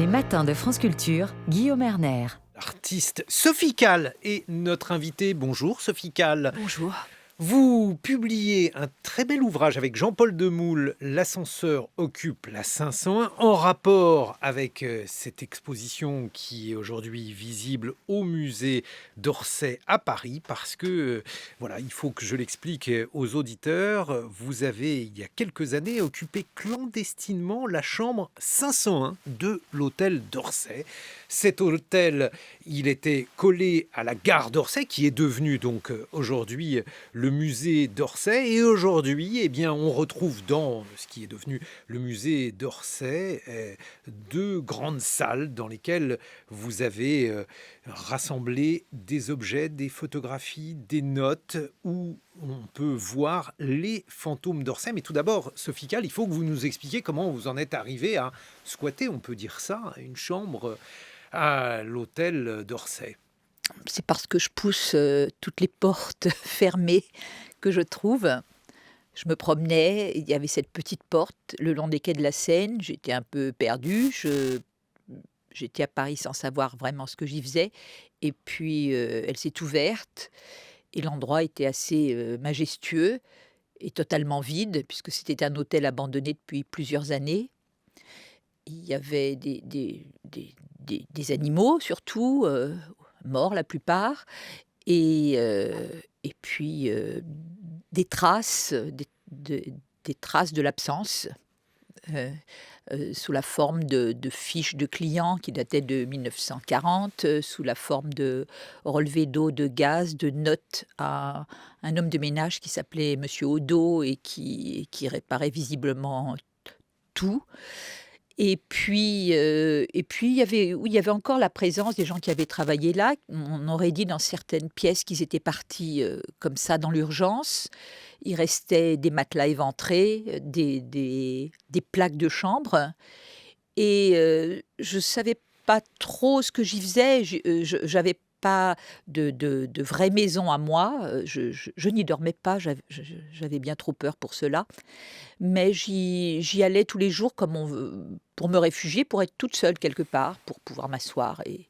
Les matins de France Culture, Guillaume Erner. L'artiste Sophie Calle est notre invitée. Bonjour Sophie Calle. Bonjour. Vous publiez un très bel ouvrage avec Jean-Paul Demoule, L'ascenseur occupe la 501, en rapport avec cette exposition qui est aujourd'hui visible au musée d'Orsay à Paris, parce que, voilà, il faut que je l'explique aux auditeurs, vous avez, il y a quelques années, occupé clandestinement la chambre 501 de l'hôtel d'Orsay. Cet hôtel, il était collé à la gare d'Orsay, qui est devenue donc aujourd'hui le musée d'Orsay. Et aujourd'hui, eh bien, on retrouve dans ce qui est devenu le musée d'Orsay deux grandes salles dans lesquelles vous avez rassemblé des objets, des photographies, des notes où on peut voir les fantômes d'Orsay. Mais tout d'abord, Sophie Calle, il faut que vous nous expliquiez comment vous en êtes arrivé à squatter, on peut dire ça, une chambre à l'hôtel d'Orsay. C'est parce que je pousse toutes les portes fermées que je trouve. Je me promenais, il y avait cette petite porte le long des quais de la Seine. J'étais un peu perdue. J'étais à Paris sans savoir vraiment ce que j'y faisais. Et puis, elle s'est ouverte. Et l'endroit était assez majestueux et totalement vide, puisque c'était un hôtel abandonné depuis plusieurs années. Il y avait des animaux, surtout, morts la plupart, et puis des traces, des traces de l'absence, sous la forme de fiches de clients qui dataient de 1940, sous la forme de relevés d'eau, de gaz, de notes à un homme de ménage qui s'appelait Monsieur Odo et qui réparait visiblement tout. Et puis il y avait encore la présence des gens qui avaient travaillé là. On aurait dit dans certaines pièces qu'ils étaient partis comme ça dans l'urgence. Il restait des matelas éventrés, des plaques de chambre. Et je ne savais pas trop ce que j'y faisais. Je n'avais pas de vraie maison à moi. Je n'y dormais pas. J'avais bien trop peur pour cela. Mais j'y allais tous les jours pour me réfugier, pour être toute seule quelque part, pour pouvoir m'asseoir. Et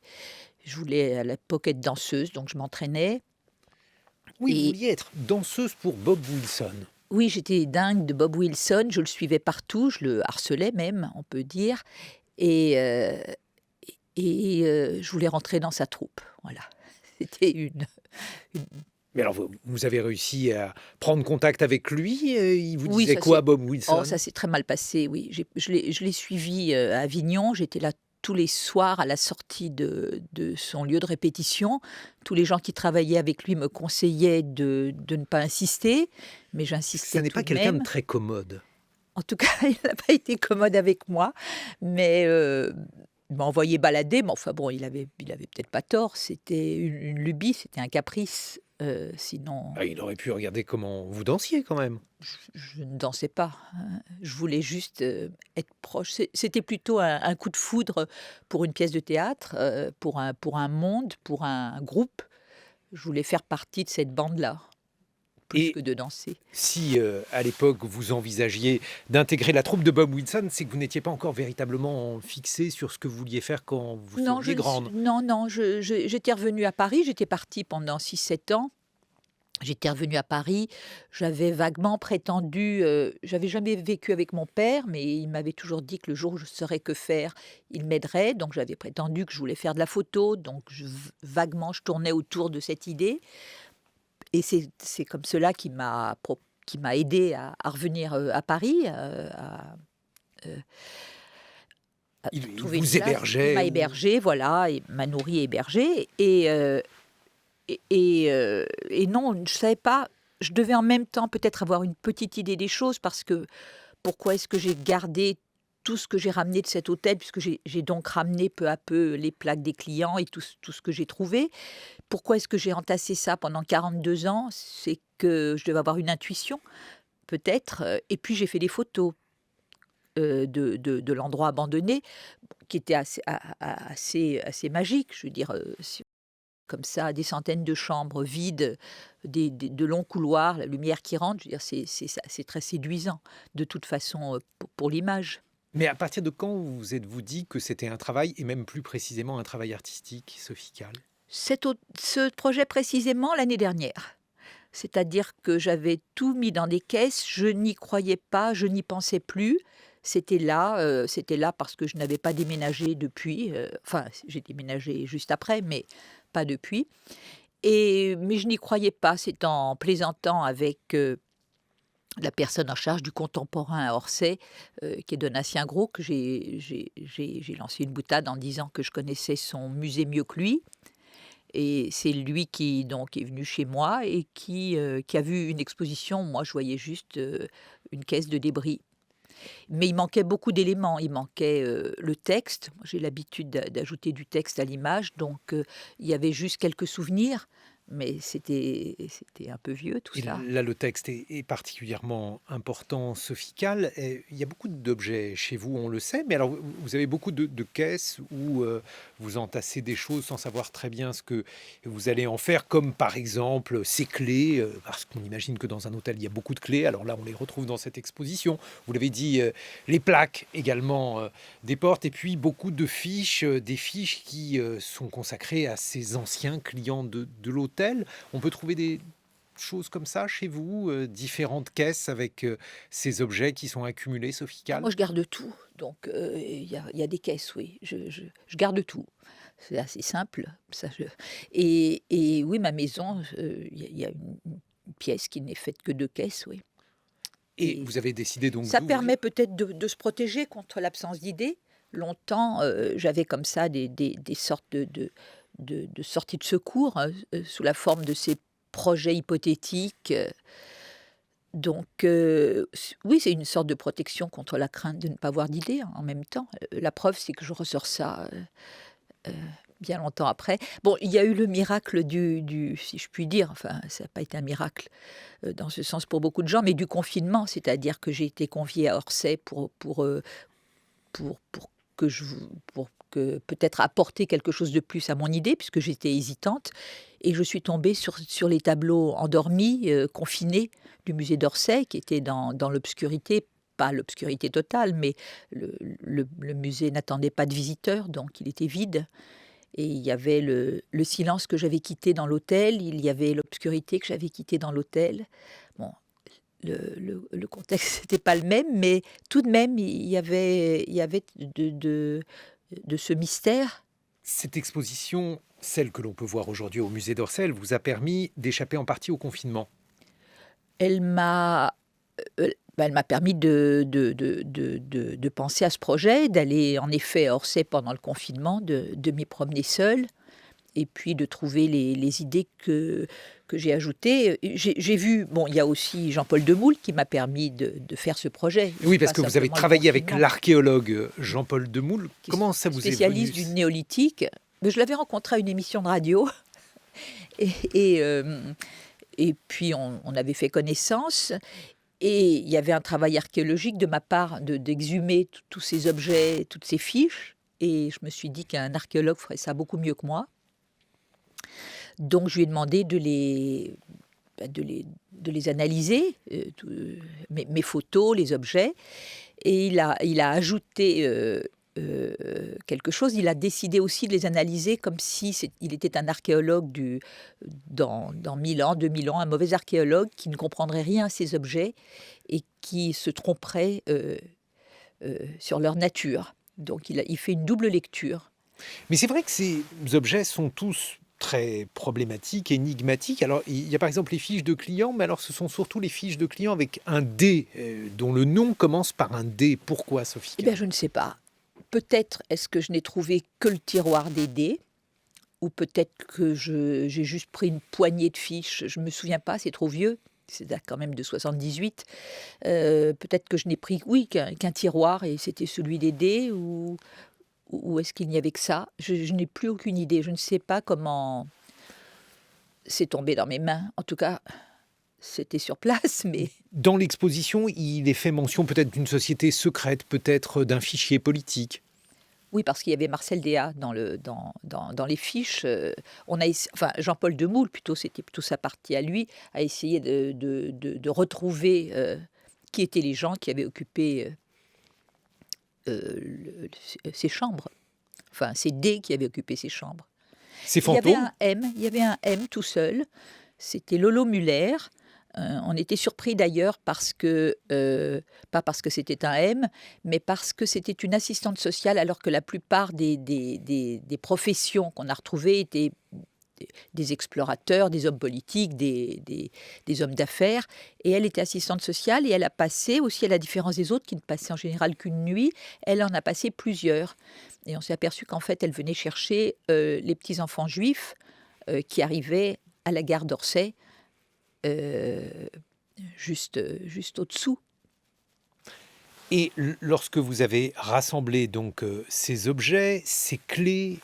je voulais à l'époque être danseuse, donc je m'entraînais. Oui, vous Et vouliez être danseuse pour Bob Wilson. oui, j'étais dingue de Bob Wilson, je le suivais partout, je le harcelais même, on peut dire. Et, je voulais rentrer dans sa troupe. Voilà, c'était une- Mais alors, vous avez réussi à prendre contact avec lui. Il vous Oui, disait ça quoi, s'est Bob Wilson? oh, ça s'est très mal passé, oui. Je l'ai suivi, à Avignon. J'étais là tous les soirs à la sortie de son lieu de répétition. Tous les gens qui travaillaient avec lui me conseillaient de ne pas insister, mais Ça j'insistais n'est tout pas de quelqu'un de même. très commode. En tout cas, il n'a pas été commode avec moi, mais il m'a envoyé balader, mais enfin bon, il avait peut-être pas tort. C'était une lubie, c'était un caprice, sinon Ah, il aurait pu regarder comment vous dansiez quand même. je ne dansais pas, je voulais juste, être proche. C'était plutôt un coup de foudre pour une pièce de théâtre, pour un monde, pour un groupe. Je voulais faire partie de cette bande-là, plus Et que de danser. si à l'époque vous envisagiez d'intégrer la troupe de Bob Wilson, c'est que vous n'étiez pas encore véritablement fixé sur ce que vous vouliez faire quand vous Non, seriez grande. non, j'étais revenue à Paris, j'étais partie pendant 6 7 ans. J'étais revenue à Paris, j'avais vaguement prétendu, j'avais jamais vécu avec mon père, mais il m'avait toujours dit que le jour où je saurais que faire, il m'aiderait. Donc j'avais prétendu que je voulais faire de la photo, donc vaguement je tournais autour de cette idée. Et c'est comme cela qui m'a aidée à revenir à Paris, euh, à Il trouver une vous place. Il hébergeait m'a ou... hébergée, voilà, il m'a nourrie et hébergée. Et non, je ne savais pas. Je devais en même temps peut-être avoir une petite idée des choses, parce que pourquoi est-ce que j'ai gardé tout ce que j'ai ramené de cet hôtel, puisque j'ai donc ramené peu à peu les plaques des clients et tout ce que j'ai trouvé. Pourquoi est-ce que j'ai entassé ça pendant 42 ans? C'est que je devais avoir une intuition, peut-être. Et puis j'ai fait des photos de l'endroit abandonné, qui était assez magique. Je veux dire, comme ça, des centaines de chambres vides, de longs couloirs, la lumière qui rentre, je veux dire, c'est très séduisant, de toute façon, pour l'image. Mais à partir de quand vous êtes-vous dit que c'était un travail, et même plus précisément un travail artistique, Sophie Calle? Ce projet précisément l'année dernière. C'est-à-dire que j'avais tout mis dans des caisses, je n'y croyais pas, je n'y pensais plus. C'était là parce que je n'avais pas déménagé depuis, enfin j'ai déménagé juste après, mais pas depuis. Mais je n'y croyais pas. C'est en plaisantant avec la personne en charge du contemporain à Orsay, qui est Donatien Gros, que j'ai lancé une boutade en disant que je connaissais son musée mieux que lui. Et c'est lui qui donc est venu chez moi et qui a vu une exposition. Moi, je voyais juste une caisse de débris. Mais il manquait beaucoup d'éléments. Il manquait le texte. Moi, j'ai l'habitude d'ajouter du texte à l'image, donc il y avait juste quelques souvenirs, mais c'était un peu vieux tout Et ça. là, le texte est particulièrement important, Sophie Calle. Et il y a beaucoup d'objets chez vous, on le sait, mais alors vous avez beaucoup de caisses où vous entassez des choses sans savoir très bien ce que vous allez en faire, comme par exemple ces clés, parce qu'on imagine que dans un hôtel, il y a beaucoup de clés. Alors là, on les retrouve dans cette exposition. Vous l'avez dit, les plaques également des portes, et puis beaucoup de fiches, des fiches qui sont consacrées à ces anciens clients de l'hôtel. On peut trouver des choses comme ça chez vous, différentes caisses avec ces objets qui sont accumulés, Sophie Ah, Calle? moi, je garde tout. Donc, il y a des caisses, oui. Je garde tout. C'est assez simple. Et oui, ma maison, il y a une pièce qui n'est faite que de caisses, oui. Et Et vous avez décidé donc ça d'ouvrir. permet peut-être de se protéger contre l'absence d'idées. Longtemps, j'avais comme ça des sortes de sorties de secours, sous la forme de ces projets hypothétiques. Donc, oui, c'est une sorte de protection contre la crainte de ne pas avoir d'idées en même temps. La preuve, c'est que je ressors ça bien longtemps après. Bon, il y a eu le miracle si je puis dire, enfin, ça n'a pas été un miracle dans ce sens pour beaucoup de gens, mais du confinement, c'est-à-dire que j'ai été conviée à Orsay pour que pour que peut-être apporter quelque chose de plus à mon idée, puisque j'étais hésitante, et je suis tombée sur les tableaux endormis, confinés du musée d'Orsay, qui étaient dans l'obscurité, pas l'obscurité totale, mais le musée n'attendait pas de visiteurs, donc il était vide. Et il y avait le silence que j'avais quitté dans l'hôtel, il y avait l'obscurité que j'avais quittée dans l'hôtel. Bon, le contexte n'était pas le même, mais tout de même, il y avait de ce mystère. Cette exposition, celle que l'on peut voir aujourd'hui au musée d'Orsay, elle vous a permis d'échapper en partie au confinement. Elle m'a elle m'a permis de penser à ce projet, d'aller en effet à Orsay pendant le confinement, de m'y promener seule et puis de trouver les idées que j'ai ajoutées. J'ai vu, bon, il y a aussi Jean-Paul Demoule qui m'a permis de faire ce projet. Oui, parce Pas que vous avez simplement le travaillé avec confinement, l'archéologue Jean-Paul Demoule. qui est Comment ça vous est venu? spécialiste du néolithique. Mais je l'avais rencontré à une émission de radio et, et, euh, et puis on avait fait connaissance. Et il y avait un travail archéologique de ma part d'exhumer tous ces objets, toutes ces fiches. Et je me suis dit qu'un archéologue ferait ça beaucoup mieux que moi. Donc je lui ai demandé de les analyser, mes photos, les objets. Et il a ajouté quelque chose. Il a décidé aussi de les analyser comme si il était un archéologue dans 1000 ans, 2000 ans, un mauvais archéologue qui ne comprendrait rien à ces objets et qui se tromperait sur leur nature. Donc il fait une double lecture. Mais c'est vrai que ces objets sont tous très problématiques, énigmatiques. Alors, il y a par exemple les fiches de clients, mais alors ce sont surtout les fiches de clients avec un D, dont le nom commence par un D. Pourquoi, Sophie Eh Calle? bien, je ne sais pas. Peut-être est-ce que je n'ai trouvé que le tiroir des dés, ou peut-être que j'ai juste pris une poignée de fiches. Je ne me souviens pas, c'est trop vieux. C'est quand même de 78. Peut-être que je n'ai pris, oui, qu'un tiroir et c'était celui des dés, ou est-ce qu'il n'y avait que ça? Je n'ai plus aucune idée. Je ne sais pas comment c'est tombé dans mes mains. En tout cas, c'était sur place, mais Dans l'exposition, il est fait mention peut-être d'une société secrète, peut-être d'un fichier politique. oui, parce qu'il y avait Marcel Déat dans les fiches. Enfin, Jean-Paul Demoule, plutôt, c'était plutôt sa partie à lui, a essayé de retrouver qui étaient les gens qui avaient occupé ces chambres. Enfin, c'est D qui avait occupé ces chambres. Ces Il y avait fantômes, il y avait un M tout seul, c'était Lolo Muller. On était surpris d'ailleurs parce que, pas parce que c'était un M, mais parce que c'était une assistante sociale, alors que la plupart des professions qu'on a retrouvées étaient des explorateurs, des hommes politiques, des hommes d'affaires. Et elle était assistante sociale et elle a passé, aussi à la différence des autres qui ne passaient en général qu'une nuit, elle en a passé plusieurs. Et on s'est aperçu qu'en fait, elle venait chercher les petits-enfants juifs qui arrivaient à la gare d'Orsay, euh, juste au-dessous. et lorsque vous avez rassemblé donc ces objets, ces clés,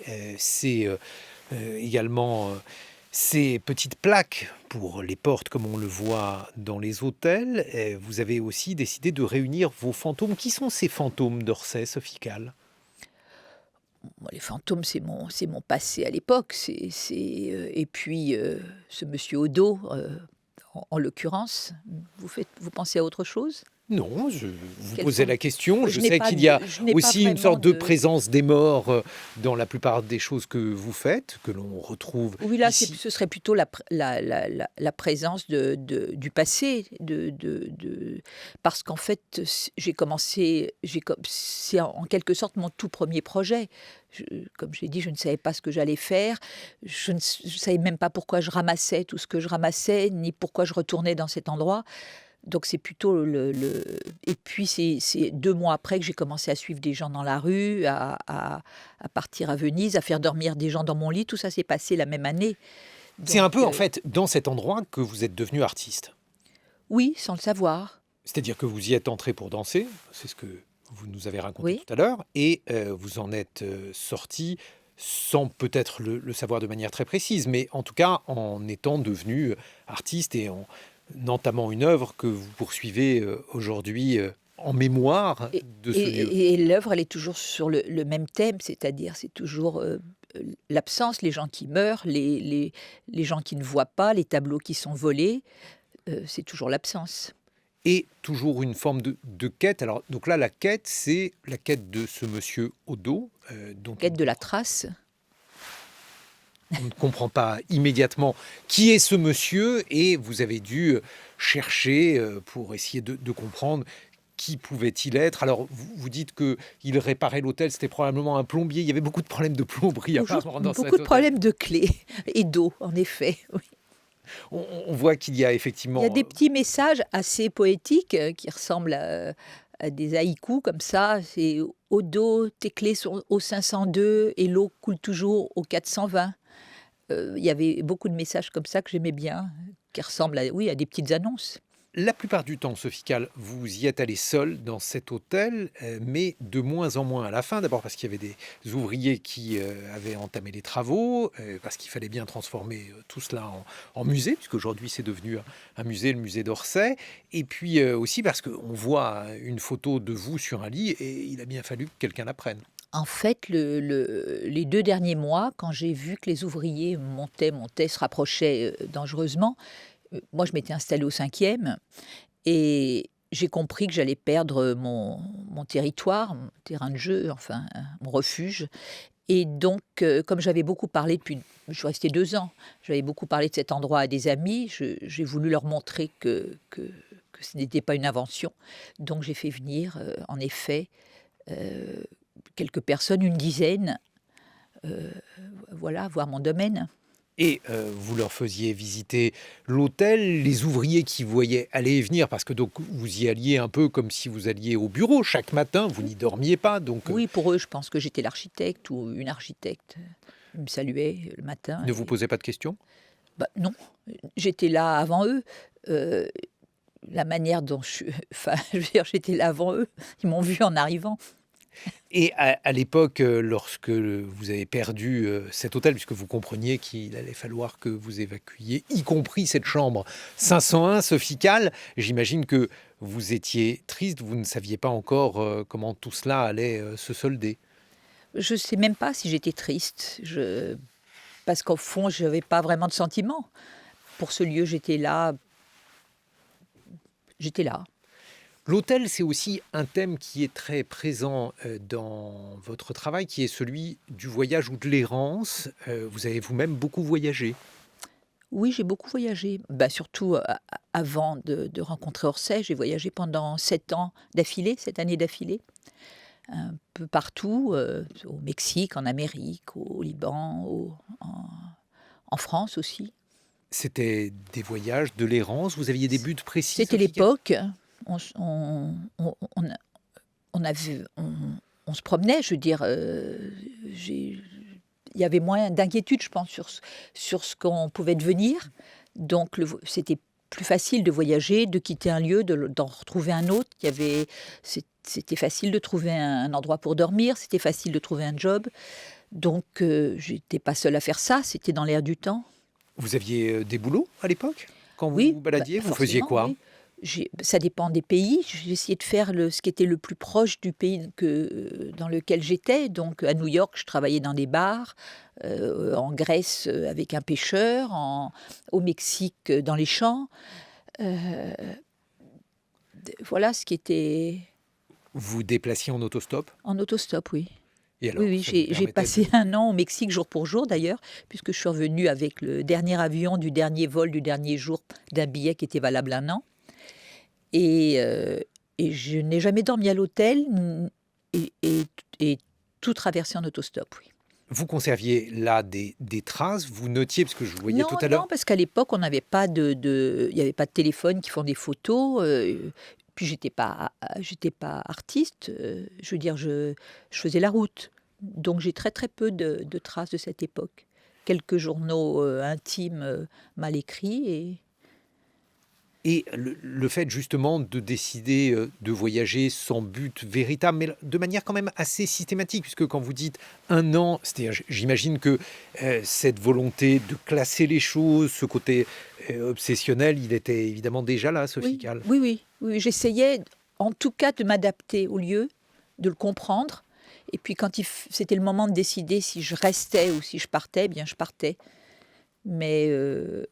également ces petites plaques pour les portes comme on le voit dans les hôtels, vous avez aussi décidé de réunir vos fantômes. Qui sont ces fantômes d'Orsay, Sophie Calle? Moi, les fantômes, c'est mon passé à l'époque. Et puis, ce monsieur Odo, en l'occurrence, vous pensez à autre chose? Non, je vous Quels posais sont- la question. Je Je n'ai sais pas qu'il y a je n'ai pas aussi une vraiment sorte de de... présence des morts dans la plupart des choses que vous faites, que l'on retrouve Oui, là, ici. ce serait plutôt la présence du passé, parce qu'en fait, j'ai commencé, c'est en quelque sorte mon tout premier projet. Comme j'ai dit, je ne savais pas ce que j'allais faire, je ne savais même pas pourquoi je ramassais tout ce que je ramassais, ni pourquoi je retournais dans cet endroit. Donc c'est plutôt Et puis c'est 2 mois après que j'ai commencé à suivre des gens dans la rue, à partir à Venise, à faire dormir des gens dans mon lit. Tout ça s'est passé la même année. C'est un Donc peu en fait dans cet endroit que vous êtes devenu artiste. oui, sans le savoir. C'est-à-dire que vous y êtes entré pour danser, c'est ce que vous nous avez raconté Oui. tout à l'heure, et vous en êtes sorti sans peut-être le savoir de manière très précise, mais en tout cas en étant devenu artiste et en entamant une œuvre que vous poursuivez aujourd'hui en mémoire Et, de ce lieu. et l'œuvre, elle est toujours sur le même thème, c'est-à-dire c'est toujours l'absence, les gens qui meurent, les gens qui ne voient pas, les tableaux qui sont volés. C'est toujours l'absence. Et toujours une forme de quête. Alors, donc là, la quête, c'est la quête de ce monsieur Odo, dont Quête de la trace. on ne comprend pas immédiatement qui est ce monsieur, et vous avez dû chercher pour essayer de comprendre qui pouvait-il être. Alors, vous dites qu'il réparait l'hôtel, c'était probablement un plombier. Il y avait beaucoup de problèmes de plomberie Toujours apparemment dans cet beaucoup de hôtel. problèmes de clés et d'eau, en effet. Oui. On voit qu'il y a effectivement... Il y a des petits messages assez poétiques qui ressemblent à des haïkus comme ça. C'est au dos, tes clés sont au 502 et l'eau coule toujours au 420. Il y avait beaucoup de messages comme ça que j'aimais bien, qui ressemblent oui, à des petites annonces. La plupart du temps, Sophie Calle, vous y êtes allé seul dans cet hôtel, mais de moins en moins à la fin. D'abord parce qu'il y avait des ouvriers qui avaient entamé les travaux, parce qu'il fallait bien transformer tout cela en musée, puisqu'aujourd'hui c'est devenu un musée, le musée d'Orsay. Et puis aussi parce qu'on voit une photo de vous sur un lit et il a bien fallu que quelqu'un la prenne. En fait, les 2 derniers mois, quand j'ai vu que les ouvriers montaient, se rapprochaient dangereusement, moi je m'étais installée au 5e et j'ai compris que j'allais perdre mon territoire, mon terrain de jeu, enfin mon refuge. Et donc, comme j'avais beaucoup parlé je suis restée 2 ans, j'avais beaucoup parlé de cet endroit à des amis, j'ai voulu leur montrer que ce n'était pas une invention. Donc j'ai fait venir, en effet, quelques personnes, une dizaine, voilà, voir mon domaine. Et vous leur faisiez visiter l'hôtel, les ouvriers qui voyaient aller et venir, parce que donc vous y alliez un peu comme si vous alliez au bureau chaque matin, vous n'y dormiez pas. Donc Oui, pour eux, je pense que j'étais l'architecte ou une architecte. Ils me saluaient le matin. ne vous posez pas de questions? Bah, non, j'étais là avant eux. La manière dont enfin, je veux dire, j'étais là avant eux. Ils m'ont vu en arrivant. Et à l'époque, lorsque vous avez perdu cet hôtel, puisque vous compreniez qu'il allait falloir que vous évacuiez, y compris cette chambre 501, Sophie Calle, j'imagine que vous étiez triste, vous ne saviez pas encore comment tout cela allait se solder. Je ne sais même pas si j'étais triste. Parce qu'au fond, je n'avais pas vraiment de sentiments. Pour ce lieu, j'étais là. J'étais là. L'hôtel, c'est aussi un thème qui est très présent dans votre travail, qui est celui du voyage ou de l'errance. Vous avez vous-même beaucoup voyagé. Oui, j'ai beaucoup voyagé, surtout avant de rencontrer Orsay. J'ai voyagé pendant 7 ans d'affilée, 7 années d'affilée, un peu partout, au Mexique, en Amérique, au Liban, en France aussi. C'était des voyages, de l'errance. Vous aviez des buts précis, C'était Sophie Calle? l'époque, on, s- on a- on avait, on se promenait, je veux dire, il y avait moins d'inquiétude, je pense, sur ce qu'on pouvait devenir. Donc, c'était plus facile de voyager, de quitter un lieu, d'en retrouver un autre. C'était facile de trouver un endroit pour dormir, c'était facile de trouver un job. Donc, j'étais pas seule à faire ça, c'était dans l'air du temps. Vous aviez des boulots à l'époque? Quand vous Oui, vous baladiez, vous faisiez forcément, quoi? oui. Ça dépend des pays. J'ai essayé de faire ce qui était le plus proche du pays dans lequel j'étais. Donc à New York, je travaillais dans des bars, en Grèce avec un pêcheur, au Mexique dans les champs. Euh, voilà ce qui était Vous déplaciez en autostop? en autostop, oui. Et Oui, alors, oui, ça vous j'ai permettait passé de... un an au Mexique jour pour jour d'ailleurs, puisque je suis revenue avec le dernier avion du dernier vol du dernier jour d'un billet qui était valable un an. Et, euh, et je n'ai jamais dormi à l'hôtel et tout traversé en autostop, oui. Vous conserviez là des traces, vous notiez, parce que je vous voyais Non, tout à non, l'heure. parce qu'à l'époque, on n'avait pas il n'y avait pas de téléphone qui font des photos. Puis j'étais pas artiste. Je veux dire, je faisais la route. Donc j'ai très très peu de traces de cette époque. Quelques journaux intimes mal écrits. Et le fait justement de décider de voyager sans but véritable, mais de manière quand même assez systématique, puisque quand vous dites un an, c'est-à-dire j'imagine que cette volonté de classer les choses, ce côté obsessionnel, il était évidemment déjà là, Sophie Oui, Calle. oui, oui, oui. J'essayais en tout cas de m'adapter au lieu, de le comprendre. Et puis quand c'était le moment de décider si je restais ou si je partais, eh bien je partais. Mais euh,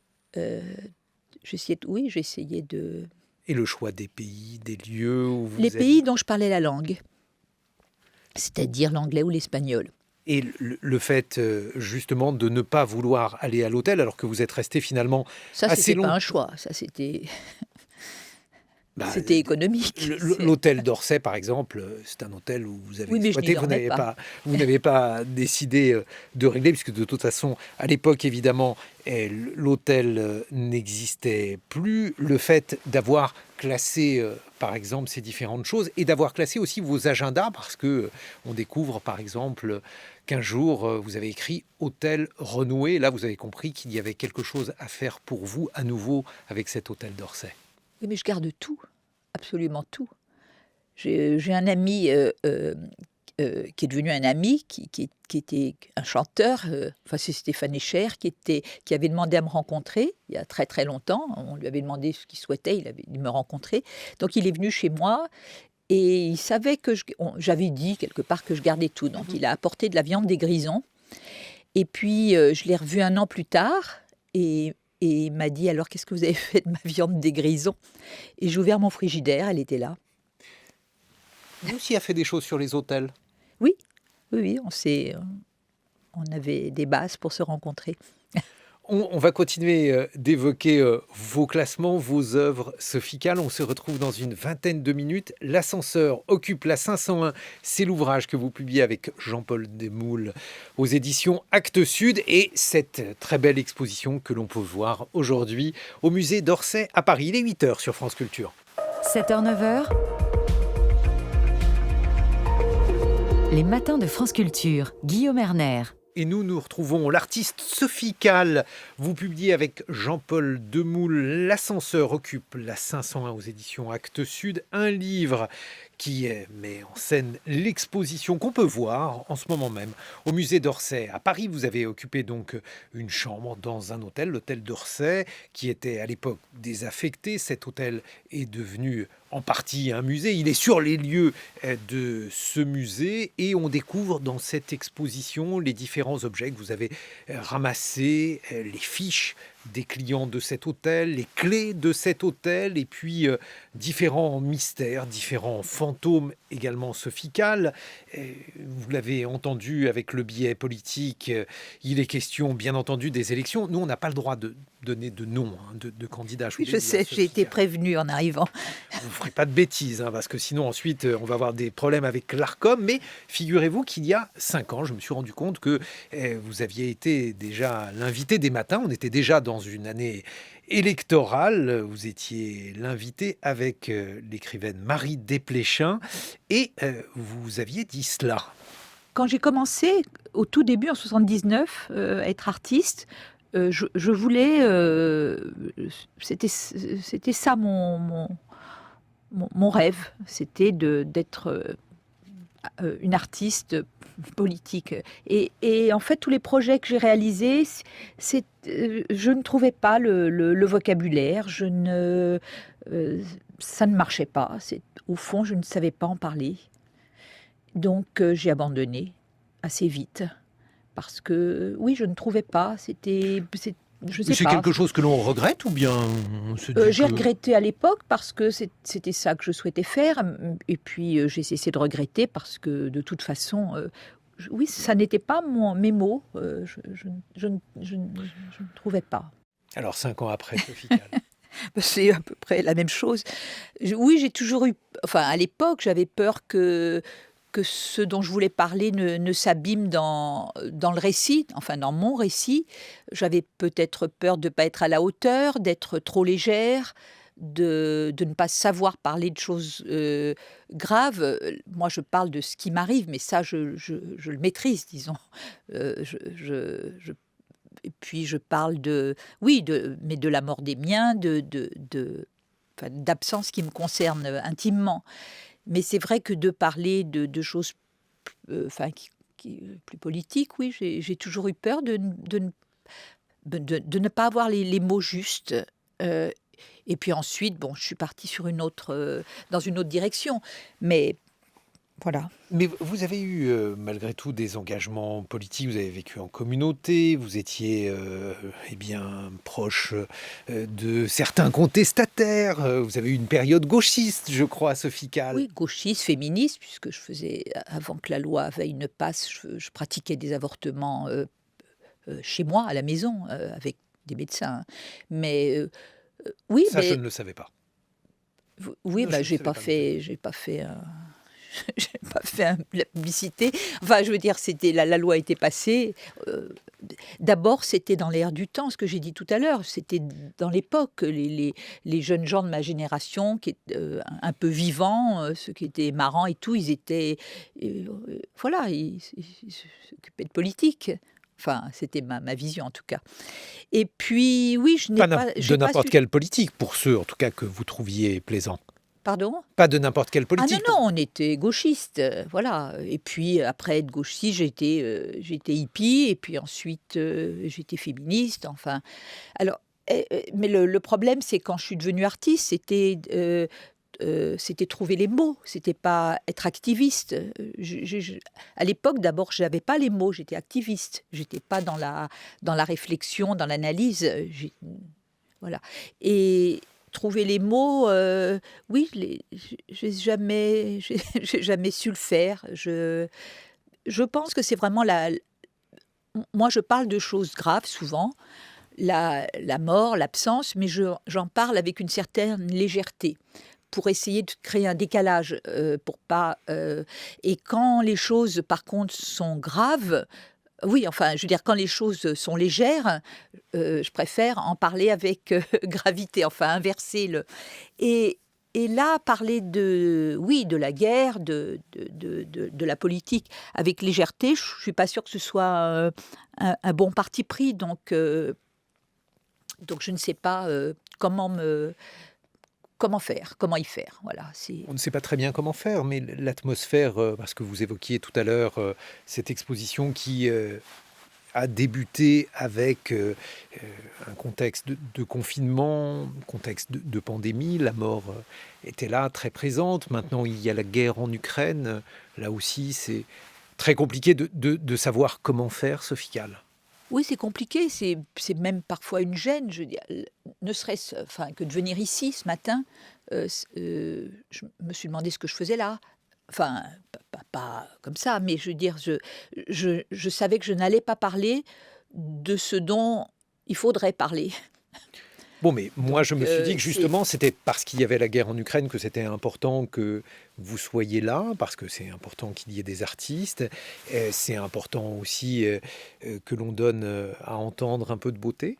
j'essayais de... Et le choix des pays, des lieux où Les vous pays alliez. dont je parlais la langue, c'est-à-dire l'anglais ou l'espagnol. Et le fait justement de ne pas vouloir aller à l'hôtel alors que vous êtes resté finalement Ça, assez c'était pas un longtemps. choix, ça c'était Bah, c'était économique. l'hôtel d'Orsay, par exemple, c'est un hôtel où vous avez Oui, mais je n'y exploité, dormais pas. vous n'avez pas décidé de régler, puisque de toute façon, à l'époque, évidemment, l'hôtel n'existait plus. Le fait d'avoir classé, par exemple, ces différentes choses, et d'avoir classé aussi vos agendas, parce que on découvre, par exemple, qu'un jour, vous avez écrit Hôtel Renoué. Là, vous avez compris qu'il y avait quelque chose à faire pour vous, à nouveau, avec cet hôtel d'Orsay. Oui, mais je garde tout, absolument tout. J'ai un ami qui est devenu un ami, qui était un chanteur, enfin c'est Stéphane Echer, qui avait demandé à me rencontrer il y a très très longtemps. On lui avait demandé ce qu'il souhaitait, il me rencontrer. Donc il est venu chez moi et il savait que j'avais dit quelque part que je gardais tout. Donc il a apporté de la viande des grisons. Et puis je l'ai revu un an plus tard et il m'a dit alors qu'est-ce que vous avez fait de ma viande des grisons? Et j'ai ouvert mon frigidaire, elle était là. Vous aussi a fait des choses sur les hôtels. Oui, oui, oui, on avait des bases pour se rencontrer. On va continuer d'évoquer vos classements, vos œuvres, Sophie Calle. On se retrouve dans une vingtaine de minutes. L'ascenseur occupe la 501. C'est l'ouvrage que vous publiez avec Jean-Paul Desmoules aux éditions Actes Sud. Et cette très belle exposition que l'on peut voir aujourd'hui au musée d'Orsay à Paris. Il est 8h sur France Culture. 7h-9h, les matins de France Culture, Guillaume Erner. Et nous retrouvons l'artiste Sophie Calle. Vous publiez avec Jean-Paul Desmoules L'ascenseur occupe la 501 aux éditions Actes Sud, un livre qui met en scène l'exposition qu'on peut voir en ce moment même au musée d'Orsay. À Paris, vous avez occupé donc une chambre dans un hôtel, l'hôtel d'Orsay, qui était à l'époque désaffecté. Cet hôtel est devenu en partie un musée. Il est sur les lieux de ce musée et on découvre dans cette exposition les différents objets que vous avez ramassés, les fiches des clients de cet hôtel, les clés de cet hôtel, et puis différents mystères, différents fantômes également, Sophie Calle. Vous l'avez entendu avec le biais politique, il est question bien entendu des élections. Nous, on n'a pas le droit de donner de nom de candidats. Oui, je sais, j'ai été prévenue en arrivant. Vous ne ferez pas de bêtises, parce que sinon ensuite on va avoir des problèmes avec l'Arcom. Mais figurez-vous qu'il y a 5 ans, je me suis rendu compte que vous aviez été déjà l'invité des matins. On était déjà dans une année électorale. Vous étiez l'invité avec l'écrivaine Marie Desplechin et vous aviez dit cela. Quand j'ai commencé, au tout début, en 79, à être artiste, je voulais... c'était ça mon rêve, c'était d'être une artiste politique. Et en fait, tous les projets que j'ai réalisés, je ne trouvais pas le vocabulaire, ça ne marchait pas. Au fond, je ne savais pas en parler. Donc, j'ai abandonné assez vite. Parce que, oui, je ne trouvais pas. Je sais c'est pas. Quelque chose que l'on regrette ou bien on se dit j'ai regretté à l'époque parce que c'était ça que je souhaitais faire. Et puis, j'ai cessé de regretter parce que, de toute façon, oui, ça n'était pas mes mots. Je ne trouvais pas. Alors, 5 ans après, Sophie Calle. C'est à peu près la même chose. Oui, j'ai toujours eu... Enfin, à l'époque, j'avais peur que ce dont je voulais parler ne s'abîme dans le récit, enfin dans mon récit. J'avais peut-être peur de ne pas être à la hauteur, d'être trop légère, de ne pas savoir parler de choses graves. Moi, je parle de ce qui m'arrive, mais ça, je le maîtrise, disons. Et puis, je parle mais de la mort des miens, d'absence qui me concerne intimement. Mais c'est vrai que de parler de choses plus politiques, oui, j'ai toujours eu peur de ne pas avoir les mots justes. Et puis ensuite, je suis partie dans une autre direction. Mais voilà. Mais vous avez eu malgré tout des engagements politiques, vous avez vécu en communauté, vous étiez proche de certains contestataires, vous avez eu une période gauchiste, je crois, Sophie Calle. Oui, gauchiste, féministe, puisque je faisais, avant que la loi Veil ne passe, je pratiquais des avortements chez moi, à la maison, avec des médecins. Mais oui, ça, je ne le savais pas. Oui, j'ai pas fait la publicité. Enfin, je veux dire, la loi était passée. D'abord, c'était dans l'air du temps, ce que j'ai dit tout à l'heure. C'était dans l'époque. Les jeunes gens de ma génération, qui étaient un peu vivants, ceux qui étaient marrants et tout, ils étaient... ils s'occupaient de politique. Enfin, c'était ma vision, en tout cas. Et puis, oui, je n'ai pas... De n'importe quelle politique, pour ceux, en tout cas, que vous trouviez plaisants. Pardon ? Pas de n'importe quelle politique. Ah non, on était gauchistes, voilà. Et puis après être gauchiste, j'étais hippie, et puis ensuite j'étais féministe, enfin. Alors, mais le problème, c'est quand je suis devenue artiste, c'était trouver les mots, c'était pas être activiste. À l'époque, d'abord, je n'avais pas les mots, j'étais activiste, j'étais pas dans la réflexion, dans l'analyse, voilà. Et trouver les mots, oui, j'ai jamais su le faire. Je pense que c'est vraiment moi, je parle de choses graves souvent, la mort, l'absence, mais j'en parle avec une certaine légèreté, pour essayer de créer un décalage, pour pas... Et quand les choses, par contre, sont graves... Oui, enfin, je veux dire, quand les choses sont légères, je préfère en parler avec gravité, enfin, inverser le... Et là, parler de la guerre, de la politique avec légèreté, je ne suis pas sûre que ce soit un bon parti pris. Donc, je ne sais pas comment y faire. Voilà, on ne sait pas très bien comment faire, mais l'atmosphère, parce que vous évoquiez tout à l'heure cette exposition qui a débuté avec un contexte de confinement, contexte de pandémie. La mort était là, très présente. Maintenant, il y a la guerre en Ukraine. Là aussi, c'est très compliqué de savoir comment faire, Sophie Calle. Oui, c'est compliqué, c'est même parfois une gêne, je veux dire, ne serait-ce enfin, que de venir ici ce matin, je me suis demandé ce que je faisais là. Enfin, pas comme ça, mais je veux dire, je savais que je n'allais pas parler de ce dont il faudrait parler. Bon, mais moi, je Donc me suis dit que c'est justement, c'était parce qu'il y avait la guerre en Ukraine que c'était important que vous soyez là, parce que c'est important qu'il y ait des artistes. C'est important aussi que l'on donne à entendre un peu de beauté.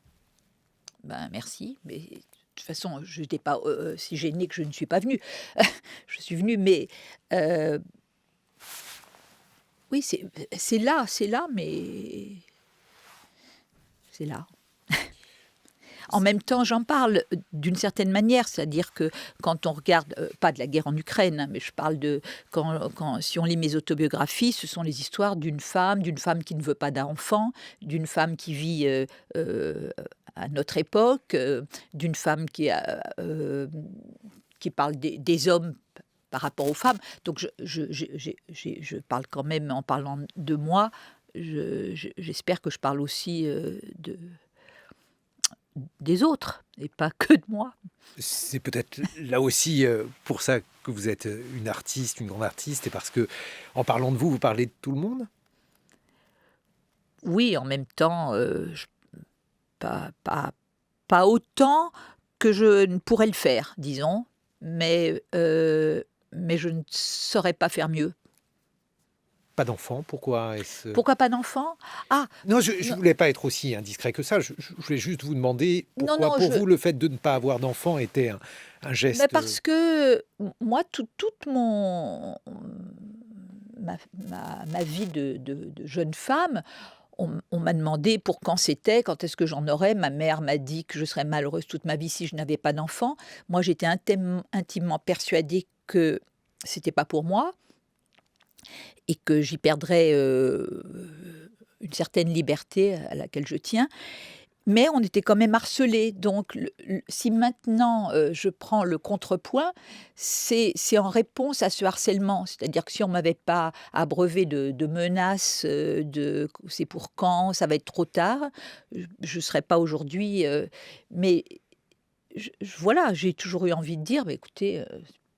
ben, merci, mais de toute façon, je n'étais pas, si gênée que je ne suis pas venue. Je suis venue, mais heu, oui, c'est là, mais c'est là. En même temps, j'en parle, d'une certaine manière, c'est-à-dire que quand on regarde, pas de la guerre en Ukraine, hein, mais je parle de quand si on lit mes autobiographies, ce sont les histoires d'une femme qui ne veut pas d'enfant, d'une femme qui vit, à notre époque, d'une femme qui parle des hommes par rapport aux femmes. Donc je parle quand même en parlant de moi, j'espère que je parle aussi, des autres et pas que de moi. C'est peut-être là aussi pour ça que vous êtes une artiste, une grande artiste, et parce que en parlant de vous, vous parlez de tout le monde. Oui, en même temps, je pas pas pas autant que je ne pourrais le faire, disons, mais je ne saurais pas faire mieux. Pas d'enfants, pourquoi est-ce... Pourquoi pas d'enfants? Ah! Non, je Non, voulais pas être aussi indiscret que ça. Je voulais juste vous demander non, pourquoi, non, pour je vous, le fait de ne pas avoir d'enfant était un mais geste. parce que moi, toute ma vie de jeune femme, on m'a demandé pour quand c'était, quand est-ce que j'en aurais. Ma mère m'a dit que je serais malheureuse toute ma vie si je n'avais pas d'enfant. Moi, j'étais intimement persuadée que c'était pas pour moi et que j'y perdrais, une certaine liberté à laquelle je tiens. Mais on était quand même harcelés, donc si maintenant, je prends le contrepoint, c'est en réponse à ce harcèlement. C'est-à-dire que si on m'avait pas abreuvé de menaces, de «C'est pour quand? Ça va être trop tard», je serais pas aujourd'hui, mais voilà, j'ai toujours eu envie de dire: «Bah, écoutez,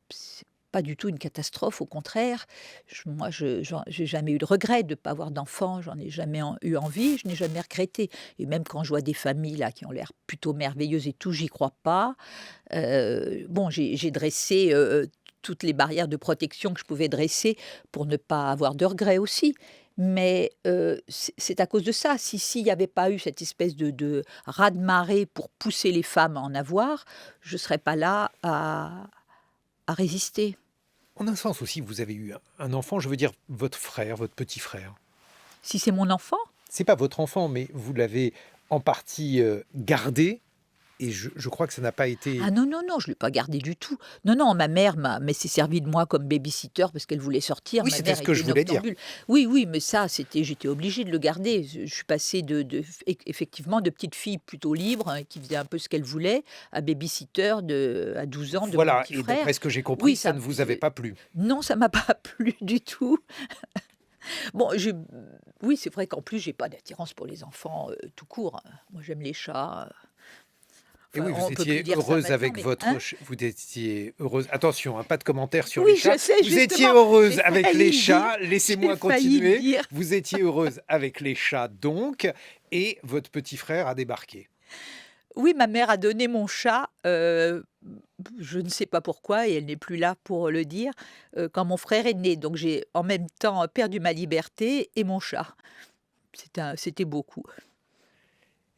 c'est pas du tout une catastrophe, au contraire». J'ai jamais eu de regret de ne pas avoir d'enfant, j'en ai jamais eu envie, je n'ai jamais regretté et même quand je vois des familles là qui ont l'air plutôt merveilleuses et tout, j'y crois pas. Bon, j'ai dressé, toutes les barrières de protection que je pouvais dresser pour ne pas avoir de regrets aussi. Mais, c'est à cause de ça. S'il n'y avait pas eu cette espèce de raz-de-marée pour pousser les femmes à en avoir, je ne serais pas là à résister. En un sens aussi, vous avez eu un enfant, je veux dire votre frère, votre petit frère. Si c'est mon enfant? C'est pas votre enfant, mais vous l'avez en partie gardé, et je crois que ça n'a pas été... Ah non, non, non, je ne l'ai pas gardé du tout. Non, non, ma mère s'est servie de moi comme baby-sitter parce qu'elle voulait sortir. Oui, Ma c'était mère ce que était je voulais dire. noctambule. Oui, oui, mais ça, j'étais obligée de le garder. Je suis passée effectivement, de petite fille plutôt libre, hein, qui faisait un peu ce qu'elle voulait, à baby-sitter à 12 ans de mon Voilà, petit et frère. d'après ce que j'ai Oui, compris, ça ne vous avait pas plu. non, ça m'a pas plu du tout. Bon, oui, c'est vrai qu'en plus, j'ai pas d'attirance pour les enfants, tout court, hein. Moi, j'aime les chats. Et Enfin, oui, vous on peut plus étiez dire ça heureuse maintenant, avec mais votre... hein? Vous étiez heureuse... Attention, hein, pas de commentaires sur les Oui, je chats. sais, Vous étiez justement, heureuse j'ai avec failli les le dire, chats. j'ai Laissez-moi failli le continuer. dire. Vous étiez heureuse avec les chats, donc, et votre petit frère a débarqué. Oui, ma mère a donné mon chat, je ne sais pas pourquoi et elle n'est plus là pour le dire, quand mon frère est né. Donc j'ai en même temps perdu ma liberté et mon chat. C'était beaucoup.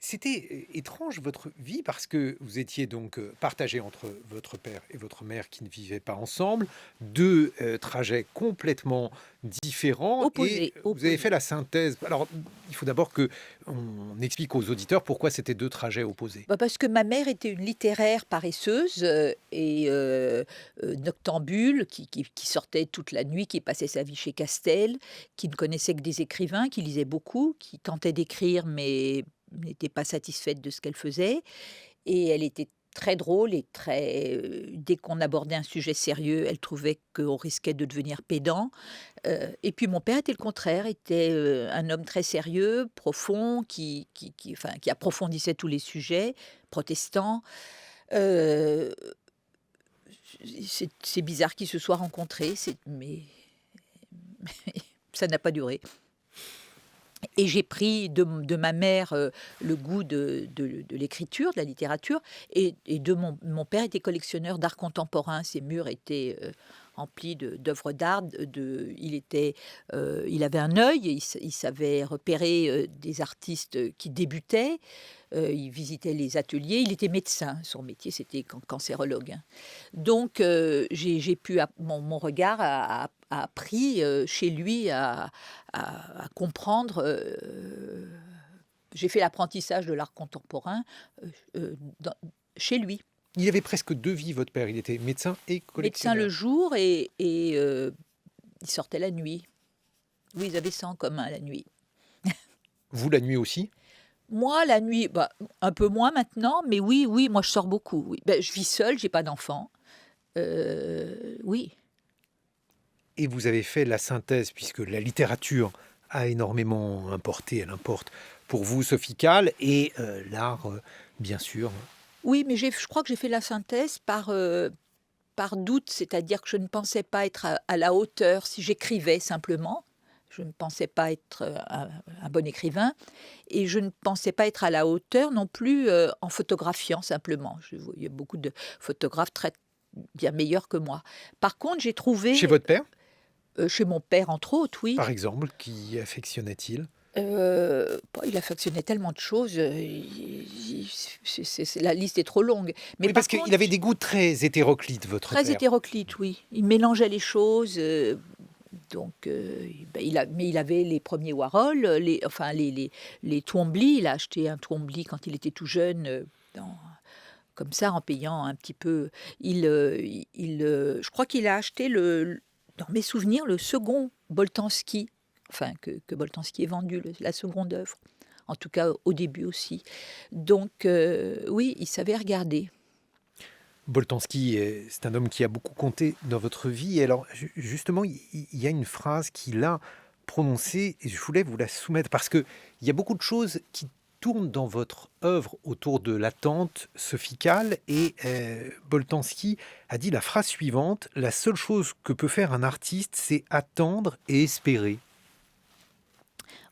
C'était étrange votre vie parce que vous étiez donc partagé entre votre père et votre mère qui ne vivaient pas ensemble, deux trajets complètement différents, et Opposé, vous avez fait opposé. la synthèse. Alors, il faut d'abord que on explique aux auditeurs pourquoi c'était deux trajets opposés. Bah, parce que ma mère était une littéraire paresseuse, noctambule qui sortait toute la nuit, qui passait sa vie chez Castel, qui ne connaissait que des écrivains, qui lisait beaucoup, qui tentait d'écrire mais n'était pas satisfaite de ce qu'elle faisait et elle était très drôle et dès qu'on abordait un sujet sérieux, elle trouvait qu'on risquait de devenir pédant. Et puis mon père était le contraire, était, un homme très sérieux, profond, qui approfondissait tous les sujets, protestant. Heu, c'est bizarre qu'ils se soient rencontrés, mais ça n'a pas duré. Et j'ai pris de ma mère, le goût de l'écriture, de la littérature, et de mon père était collectionneur d'art contemporain. Ses murs étaient, remplis d'œuvres d'art. Il avait un œil, et il savait repérer, des artistes qui débutaient. Il visitait les ateliers. Il était médecin. Son métier, c'était cancérologue, hein. Donc j'ai pu mon regard a appris, chez lui à comprendre, j'ai fait l'apprentissage de l'art contemporain, dans chez lui. Il avait presque 2 vies, votre père. Il était médecin et Médecin le collectionneur. jour et il sortait la nuit. Oui, ils avaient ça en commun, la nuit. Vous, la nuit aussi? Moi, la nuit, bah, un peu moins maintenant, mais oui, oui, moi je sors beaucoup, oui. Bah, je vis seule, j'ai pas d'enfant. Oui. Et vous avez fait la synthèse, puisque la littérature a énormément importé, elle importe pour vous, Sophie Calle, et l'art, bien sûr. Oui, mais je crois que j'ai fait la synthèse par doute, c'est-à-dire que je ne pensais pas être à la hauteur si j'écrivais simplement. Je ne pensais pas être un bon écrivain, et je ne pensais pas être à la hauteur non plus en photographiant simplement. Il y a beaucoup de photographes très bien meilleurs que moi. Par contre, j'ai Chez trouvé, votre père, chez mon père entre autres, oui. par exemple, qui affectionnait-il? Bah, il affectionnait tellement de choses, la liste est trop longue. Mais Oui, par parce contre, qu'il avait des goûts très hétéroclites, votre très père. hétéroclite, oui. Il mélangeait les choses, donc bah, mais il avait les premiers Warhol, les Twombly. Il a acheté un Twombly quand il était tout jeune, comme ça, en payant un petit peu. Je crois qu'il a acheté dans mes souvenirs, le second Boltanski, enfin que Boltanski ait vendu, la seconde œuvre. En tout cas, au début aussi. Donc oui, il savait regarder. Boltanski, c'est un homme qui a beaucoup compté dans votre vie. Et alors, justement, il y a une phrase qu'il a prononcée, et je voulais vous la soumettre, parce qu'il y a beaucoup de choses qui tournent dans votre œuvre autour de l'attente sophicale. Et Boltanski a dit la phrase suivante: la seule chose que peut faire un artiste, c'est attendre et espérer.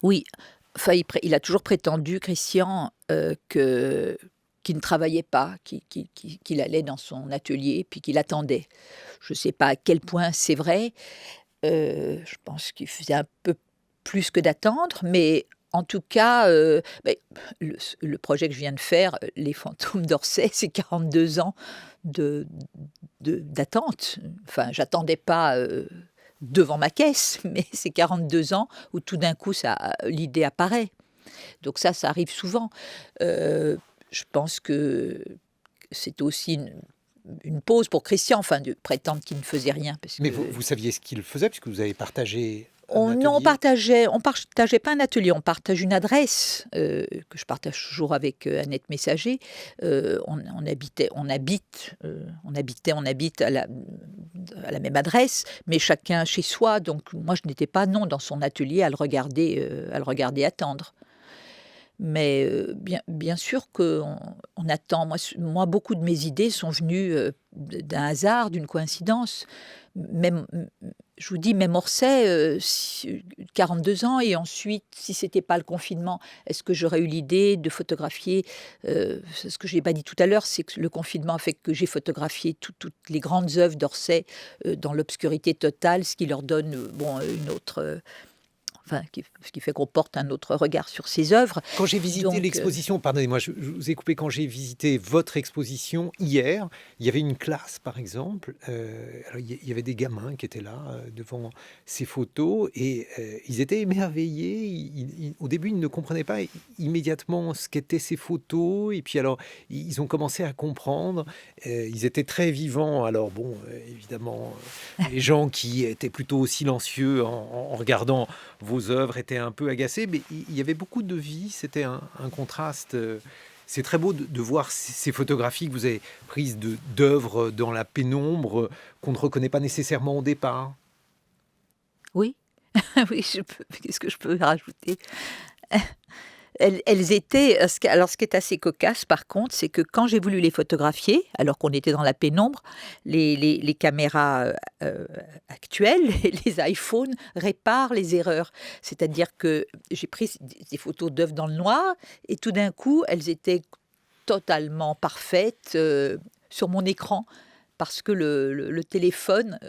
Oui, enfin, il a toujours prétendu, Christian, qu'il ne travaillait pas, qu'il allait dans son atelier, puis qu'il attendait. Je ne sais pas à quel point c'est vrai. Je pense qu'il faisait un peu plus que d'attendre, mais en tout cas, le projet que je viens de faire, Les Fantômes d'Orsay, c'est 42 ans de d'attente. Enfin, j'attendais pas, devant ma caisse, mais c'est 42 ans où tout d'un coup l'idée apparaît. Donc ça arrive souvent. Je pense que c'est aussi une pause pour Christian, enfin, de prétendre qu'il ne faisait rien, parce Mais que vous saviez ce qu'il faisait, puisque vous avez partagé un non, atelier. on partageait pas un atelier, on partage une adresse, que je partage toujours avec, Annette Messager. On habite à la même adresse, mais chacun chez soi. Donc moi, je n'étais pas, non, dans son atelier à le regarder attendre. Mais bien sûr qu'on attend. Moi, beaucoup de mes idées sont venues, d'un hasard, d'une coïncidence. Même, je vous dis, même Orsay, 42 ans, et ensuite, si c'était pas le confinement, est-ce que j'aurais eu l'idée de photographier, ce que je n'ai pas dit tout à l'heure, c'est que le confinement a fait que j'ai photographié toutes les grandes œuvres d'Orsay, dans l'obscurité totale, ce qui leur donne, une autre, enfin, ce qui fait qu'on porte un autre regard sur ces œuvres. Quand j'ai visité Donc, l'exposition, pardonnez-moi, je vous ai coupé, quand j'ai visité votre exposition hier, il y avait une classe, par exemple. Alors, il y avait des gamins qui étaient là devant ces photos, et ils étaient émerveillés. Au début, ils ne comprenaient pas immédiatement ce qu'étaient ces photos, et puis alors, ils ont commencé à comprendre. Ils étaient très vivants. Alors bon, évidemment, les gens qui étaient plutôt silencieux en regardant vos œuvres étaient un peu agacés, mais il y avait beaucoup de vie. C'était un contraste C'est très beau de voir ces photographies que vous avez prises d'œuvres dans la pénombre qu'on ne reconnaît pas nécessairement au départ. Oui, oui, qu'est-ce que je peux rajouter? Elles étaient, alors ce qui est assez cocasse par contre, c'est que quand j'ai voulu les photographier, alors qu'on était dans la pénombre, les caméras actuelles, les iPhones réparent les erreurs. C'est-à-dire que j'ai pris des photos d'œuvres dans le noir et tout d'un coup, elles étaient totalement parfaites sur mon écran parce que le téléphone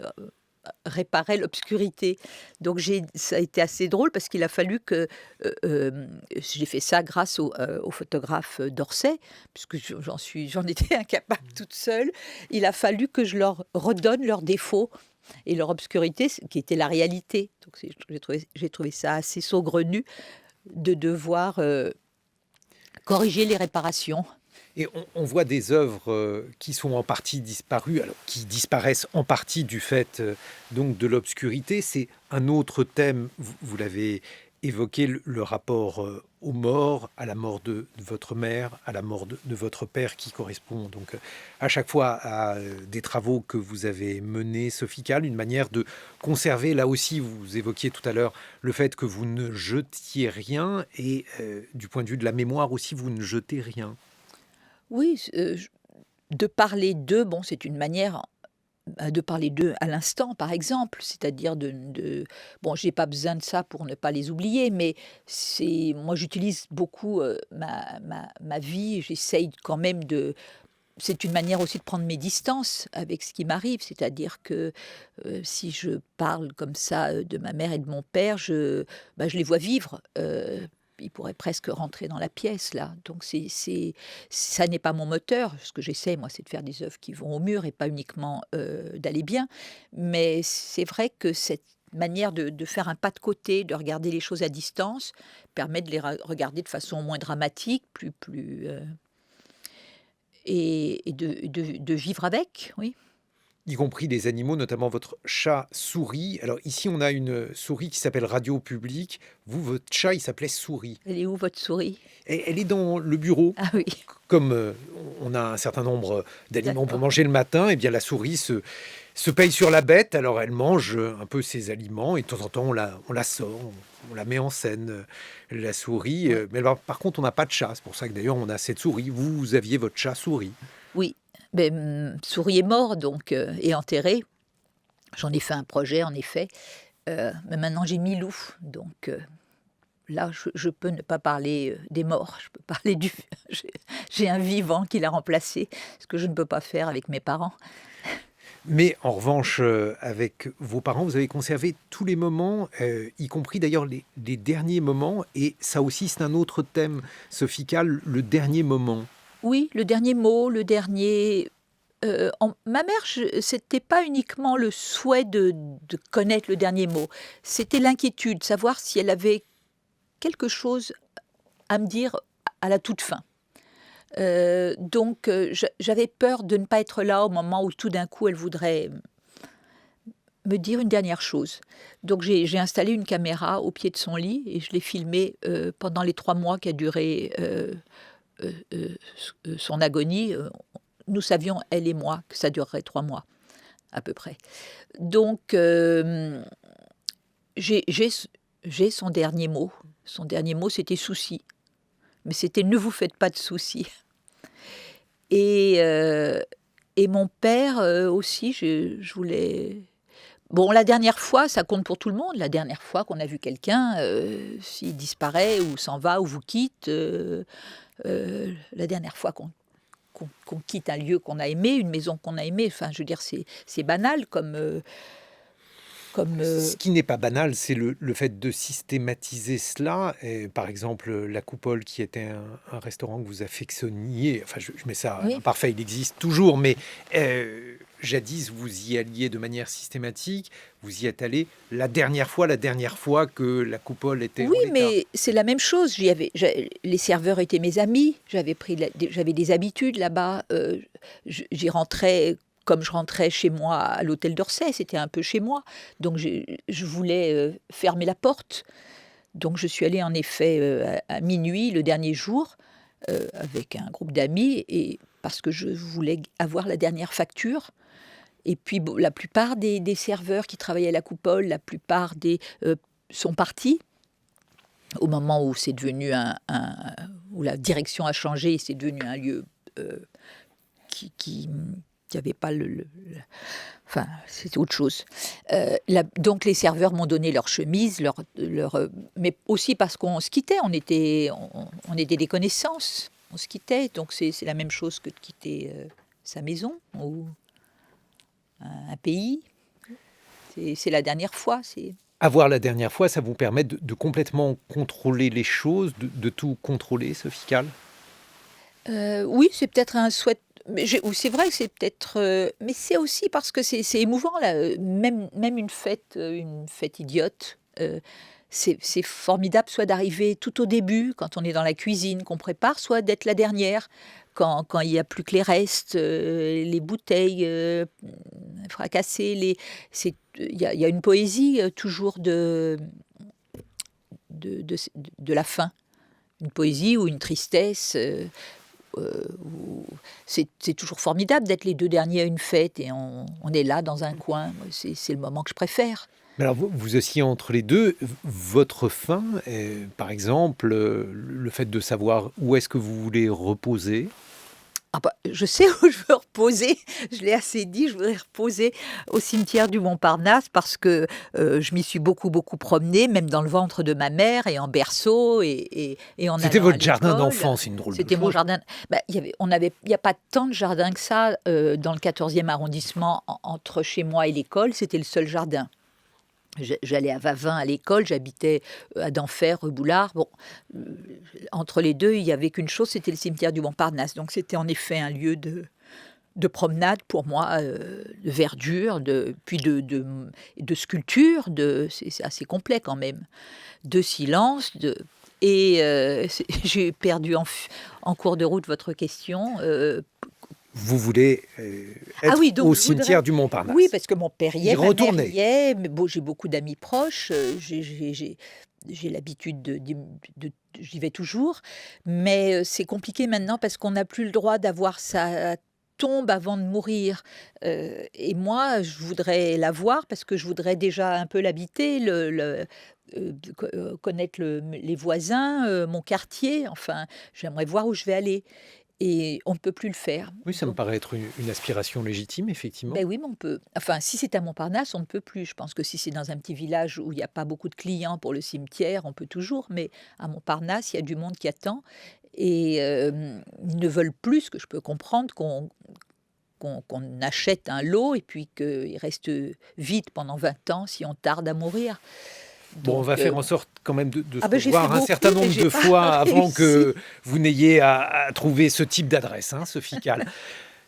réparait l'obscurité. Donc ça a été assez drôle parce qu'il a fallu que j'ai fait ça grâce au photographe d'Orsay, puisque j'en étais incapable toute seule. Il a fallu que je leur redonne leurs défauts et leur obscurité, qui était la réalité. Donc j'ai trouvé ça assez saugrenu de devoir corriger les réparations. Et on voit des œuvres qui sont en partie disparues, alors qui disparaissent en partie du fait donc de l'obscurité. C'est un autre thème, vous l'avez évoqué, le rapport aux morts, à la mort de votre mère, à la mort de votre père, qui correspond donc à chaque fois à des travaux que vous avez menés, Sophie Calle, une manière de conserver, là aussi, vous évoquiez tout à l'heure le fait que vous ne jetiez rien, et du point de vue de la mémoire aussi, vous ne jetez rien. Oui, de parler d'eux, bon, c'est une manière de parler d'eux à l'instant, par exemple. C'est-à-dire bon, j'ai pas besoin de ça pour ne pas les oublier, mais moi, j'utilise beaucoup ma vie. J'essaye quand même c'est une manière aussi de prendre mes distances avec ce qui m'arrive. C'est-à-dire que si je parle comme ça de ma mère et de mon père, je les vois vivre. Ils pourraient presque rentrer dans la pièce, là. Donc ça n'est pas mon moteur. Ce que j'essaie, moi, c'est de faire des œuvres qui vont au mur et pas uniquement d'aller bien. Mais c'est vrai que cette manière de faire un pas de côté, de regarder les choses à distance, permet de les regarder de façon moins dramatique, plus et de vivre avec, oui. Y compris les animaux, notamment votre chat souris. Alors ici, on a une souris qui s'appelle Radio Public. Vous, votre chat, il s'appelait Souris. Elle est où, votre souris? Elle est dans le bureau. Ah oui, Comme on a un certain nombre d'aliments pour d'accord. manger le matin, et bien la souris se paye sur la bête. Alors elle mange un peu ses aliments et de temps en temps, on la sort, on la met en scène, la souris. Ouais. Mais alors, par contre, on n'a pas de chat. C'est pour ça que d'ailleurs, on a cette souris. Vous aviez votre chat souris. Oui, mais souris est mort, donc et enterré. J'en ai fait un projet, en effet. Mais maintenant, j'ai Milou, donc là, je peux ne pas parler des morts. Je peux parler du... J'ai un vivant qui l'a remplacé, ce que je ne peux pas faire avec mes parents. Mais en revanche, avec vos parents, vous avez conservé tous les moments, y compris d'ailleurs les derniers moments. Et ça aussi, c'est un autre thème, Sophie Calle, le dernier moment. Oui, le dernier mot, le dernier... ma mère, c'était pas uniquement le souhait de connaître le dernier mot, c'était l'inquiétude, savoir si elle avait quelque chose à me dire à la toute fin. Donc, j'avais peur de ne pas être là au moment où tout d'un coup elle voudrait me dire une dernière chose. Donc, j'ai installé une caméra au pied de son lit et je l'ai filmée pendant les 3 mois qu'a duré son agonie. Nous savions, elle et moi, que ça durerait 3 mois, à peu près. Donc, j'ai son dernier mot. Son dernier mot, c'était souci. Mais c'était ne vous faites pas de soucis. Et mon père aussi, je voulais... Bon, la dernière fois, ça compte pour tout le monde. La dernière fois qu'on a vu quelqu'un, s'il disparaît ou s'en va ou vous quitte, la dernière fois qu'on quitte un lieu qu'on a aimé, une maison qu'on a aimée, enfin, je veux dire, c'est banal comme... Ce qui n'est pas banal, c'est le fait de systématiser cela. Et, par exemple, la Coupole, qui était un restaurant que vous affectionniez, enfin, je mets ça Oui. imparfait, il existe toujours, mais jadis, vous y alliez de manière systématique, vous y êtes allé la dernière fois que la Coupole était en Oui, l'état. mais c'est la même chose. Les serveurs étaient mes amis, j'avais des habitudes là-bas. J'y rentrais comme je rentrais chez moi à l'hôtel d'Orsay, c'était un peu chez moi. Donc je voulais fermer la porte. Donc je suis allée en effet à minuit le dernier jour. avec un groupe d'amis, et parce que je voulais avoir la dernière facture. Et puis la plupart des serveurs qui travaillaient à la coupole, la plupart sont partis. Au moment où c'est devenu où la direction a changé, c'est devenu un lieu qui n'avait pas enfin, c'était autre chose. Donc les serveurs m'ont donné leurs chemises, mais aussi parce qu'on se quittait, on était des connaissances, on se quittait, donc c'est la même chose que de quitter sa maison ou un pays. C'est la dernière fois. Avoir la dernière fois, ça vous permet de complètement contrôler les choses, de tout contrôler, Sophie Calle? Oui, c'est peut-être un souhait. Ou c'est vrai que c'est peut-être. Mais c'est aussi parce que c'est émouvant, là. Même une fête idiote. C'est formidable, soit d'arriver tout au début, quand on est dans la cuisine, qu'on prépare, soit d'être la dernière, quand il n'y a plus que les restes, les bouteilles fracassées. Il y a une poésie toujours de la fin. Une poésie ou une tristesse. C'est toujours formidable d'être les deux derniers à une fête et on est là dans un coin. C'est le moment que je préfère. Mais alors vous oscillez entre les deux. Votre fin, par exemple, le fait de savoir où est-ce que vous voulez reposer. Je sais où je veux reposer, je l'ai assez dit, je voudrais reposer au cimetière du Montparnasse parce que je m'y suis beaucoup promenée, même dans le ventre de ma mère et en berceau et en C'était allant à votre jardin l'école. d'enfance, c'est une drôle de chose. C'était mon jardin. Il n'y a pas tant de jardins que ça dans le 14e arrondissement entre chez moi et l'école, c'était le seul jardin. J'allais à Vavin à l'école, j'habitais à Denfert, rue Boulard. Bon, entre les deux, il n'y avait qu'une chose, c'était le cimetière du Montparnasse. Donc c'était en effet un lieu de promenade pour moi, de verdure, puis de sculpture, c'est assez complet quand même, de silence. J'ai perdu en cours de route votre question. Vous voulez être au cimetière du Montparnasse. Oui, parce que mon père y est, ma retourner. mère y est, mais bon, j'ai beaucoup d'amis proches, j'ai l'habitude j'y vais toujours, mais c'est compliqué maintenant parce qu'on n'a plus le droit d'avoir sa tombe avant de mourir. Et moi, je voudrais la voir parce que je voudrais déjà un peu l'habiter, connaître les voisins, mon quartier, enfin, j'aimerais voir où je vais aller. Et on ne peut plus le faire. Oui, ça me paraît être une aspiration légitime, effectivement. Ben oui, mais on peut. Enfin, si c'est à Montparnasse, on ne peut plus. Je pense que si c'est dans un petit village où il n'y a pas beaucoup de clients pour le cimetière, on peut toujours. Mais à Montparnasse, il y a du monde qui attend. Et ils ne veulent plus, ce que je peux comprendre, qu'on achète un lot et puis qu'il reste vide pendant 20 ans si on tarde à mourir. Bon, on va faire en sorte quand même de se j'ai revoir fait un certain beaucoup, nombre de fois avant que vous n'ayez à trouver ce type d'adresse, Sophie Calle.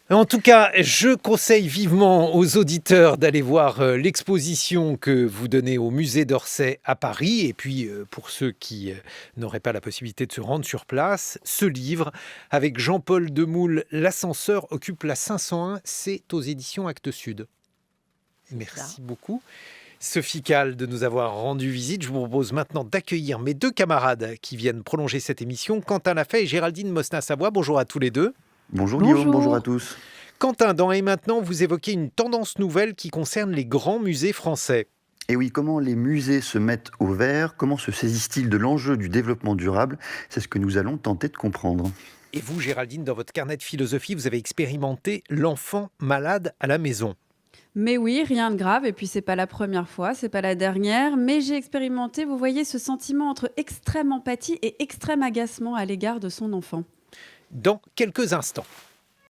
En tout cas, je conseille vivement aux auditeurs d'aller voir l'exposition que vous donnez au musée d'Orsay à Paris. Et puis, pour ceux qui n'auraient pas la possibilité de se rendre sur place, ce livre avec Jean-Paul Demoule, L'ascenseur occupe la 501, c'est aux éditions Actes Sud. Merci beaucoup. Sophie Calle, de nous avoir rendu visite. Je vous propose maintenant d'accueillir mes deux camarades qui viennent prolonger cette émission, Quentin Lafay et Géraldine Mosna-Savoie. Bonjour à tous les deux. Bonjour Guillaume, bonjour à tous. Quentin, dans Et maintenant, vous évoquez une tendance nouvelle qui concerne les grands musées français. Et oui, comment les musées se mettent au vert, comment se saisissent-ils de l'enjeu du développement durable? C'est ce que nous allons tenter de comprendre. Et vous, Géraldine, dans votre carnet de philosophie, vous avez expérimenté l'enfant malade à la maison. Mais oui, rien de grave, et puis c'est pas la première fois, c'est pas la dernière, mais j'ai expérimenté, vous voyez, ce sentiment entre extrême empathie et extrême agacement à l'égard de son enfant. Dans quelques instants.